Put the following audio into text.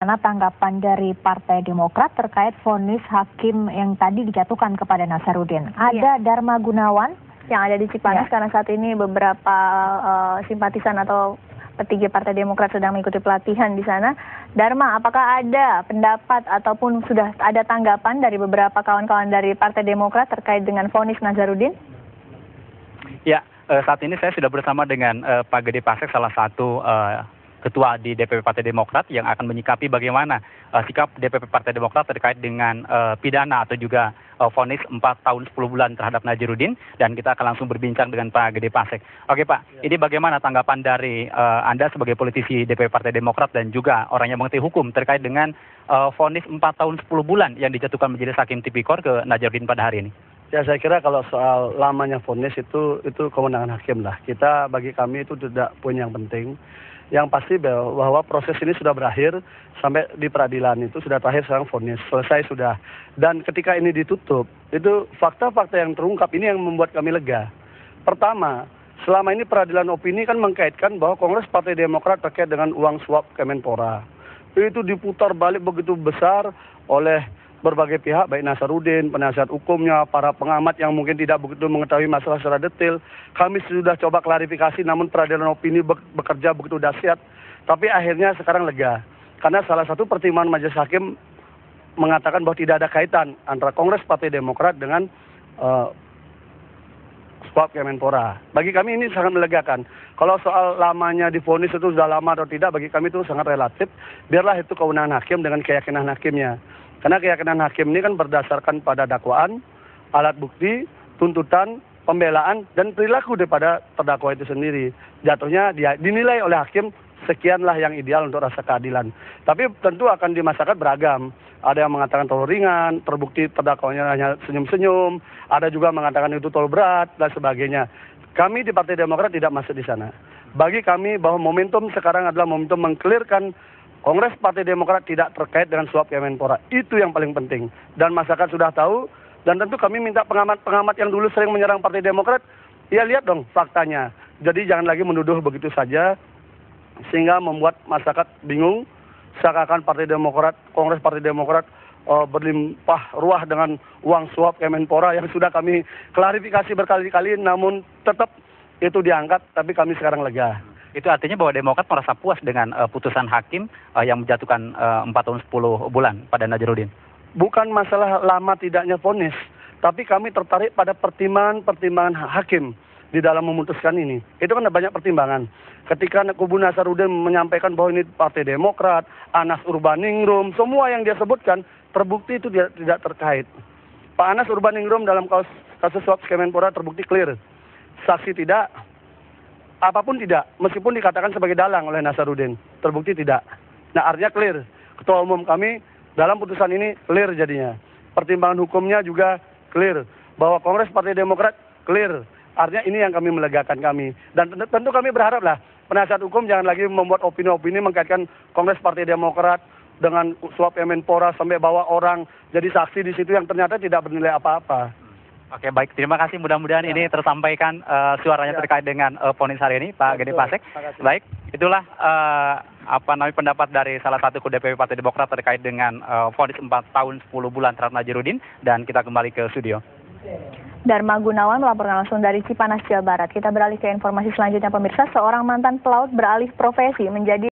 bagaimana tanggapan dari Partai Demokrat terkait vonis hakim yang tadi dijatuhkan kepada Nazarudin. Ada Dharma Gunawan yang ada di Cipanas karena saat ini beberapa simpatisan atau petinggi Partai Demokrat sedang mengikuti pelatihan di sana. Dharma, apakah ada pendapat ataupun sudah ada tanggapan dari beberapa kawan-kawan dari Partai Demokrat terkait dengan vonis Nazarudin? Ya, saat ini saya sudah bersama dengan Pak Gede Pasek, salah satu ketua di DPP Partai Demokrat yang akan menyikapi bagaimana sikap DPP Partai Demokrat terkait dengan pidana atau juga vonis 4 tahun 10 bulan terhadap Nazarudin, dan kita akan langsung berbincang dengan Pak Gede Pasek. Oke Pak, ini bagaimana tanggapan dari Anda sebagai politisi DPP Partai Demokrat dan juga orang yang mengerti hukum terkait dengan vonis 4 tahun 10 bulan yang dijatuhkan Majelis Hakim Tipikor ke Nazarudin pada hari ini? Ya, saya kira kalau soal lamanya vonis itu kewenangan hakim lah. Bagi kami itu tidak punya yang penting. Yang pasti bahwa proses ini sudah berakhir sampai di peradilan itu sudah terakhir, sekarang vonis selesai sudah. Dan ketika ini ditutup, itu fakta-fakta yang terungkap ini yang membuat kami lega. Pertama, selama ini peradilan opini kan mengkaitkan bahwa Kongres Partai Demokrat terkait dengan uang suap Kemenpora. Itu diputar balik begitu besar oleh berbagai pihak, baik Nazarudin, penasihat hukumnya, para pengamat yang mungkin tidak begitu mengetahui masalah secara detail. Kami sudah coba klarifikasi, namun peradilan opini bekerja begitu dahsyat. Tapi akhirnya sekarang lega. Karena salah satu pertimbangan Majelis Hakim mengatakan bahwa tidak ada kaitan antara Kongres Partai Demokrat dengan suap Kemenpora. Bagi kami ini sangat melegakan. Kalau soal lamanya divonis itu sudah lama atau tidak, bagi kami itu sangat relatif. Biarlah itu kewenangan hakim dengan keyakinan hakimnya. Karena keyakinan hakim ini kan berdasarkan pada dakwaan, alat bukti, tuntutan, pembelaan, dan perilaku daripada terdakwa itu sendiri. Jatuhnya dia dinilai oleh hakim sekianlah yang ideal untuk rasa keadilan. Tapi tentu akan di masyarakat beragam. Ada yang mengatakan terlalu ringan, terbukti terdakwanya hanya senyum-senyum. Ada juga mengatakan itu terlalu berat, dan sebagainya. Kami di Partai Demokrat tidak masuk di sana. Bagi kami bahwa momentum sekarang adalah momentum mengkelirkan Kongres Partai Demokrat tidak terkait dengan suap Kemenpora. Itu yang paling penting. Dan masyarakat sudah tahu, dan tentu kami minta pengamat-pengamat yang dulu sering menyerang Partai Demokrat, ya lihat dong faktanya. Jadi jangan lagi menuduh begitu saja, sehingga membuat masyarakat bingung, seakan-akan Kongres Partai Demokrat berlimpah ruah dengan uang suap Kemenpora yang sudah kami klarifikasi berkali-kali, namun tetap itu diangkat, tapi kami sekarang lega. Itu artinya bahwa Demokrat merasa puas dengan putusan hakim yang menjatuhkan 4 tahun 10 bulan pada Nazarudin? Bukan masalah lama tidaknya vonis, tapi kami tertarik pada pertimbangan hakim di dalam memutuskan ini. Itu kan ada banyak pertimbangan. Ketika kubu Nazarudin menyampaikan bahwa ini Partai Demokrat, Anas Urbaningrum, semua yang dia sebutkan terbukti itu tidak terkait. Pak Anas Urbaningrum dalam kasus suap Kemenpora terbukti clear. Saksi tidak, apapun tidak, meskipun dikatakan sebagai dalang oleh Nazarudin, terbukti tidak. Nah, artinya clear. Ketua umum kami dalam putusan ini clear jadinya. Pertimbangan hukumnya juga clear. Bahwa Kongres Partai Demokrat clear. Artinya ini yang kami melegakan kami. Dan tentu kami berharap lah, penasihat hukum jangan lagi membuat opini-opini mengkaitkan Kongres Partai Demokrat dengan suap Kemenpora sampai bawa orang jadi saksi di situ yang ternyata tidak bernilai apa-apa. Oke, baik. Terima kasih. Mudah-mudahan ini tersampaikan suaranya terkait dengan vonis hari ini, Pak Gede Pasek. Baik, itulah pendapat dari salah satu DPP Partai Demokrat terkait dengan vonis 4 tahun 10 bulan terhadap Nazarudin, dan kita kembali ke studio. Dharma Gunawan melaporkan langsung dari Cipanas, Jawa Barat. Kita beralih ke informasi selanjutnya, pemirsa. Seorang mantan pelaut beralih profesi menjadi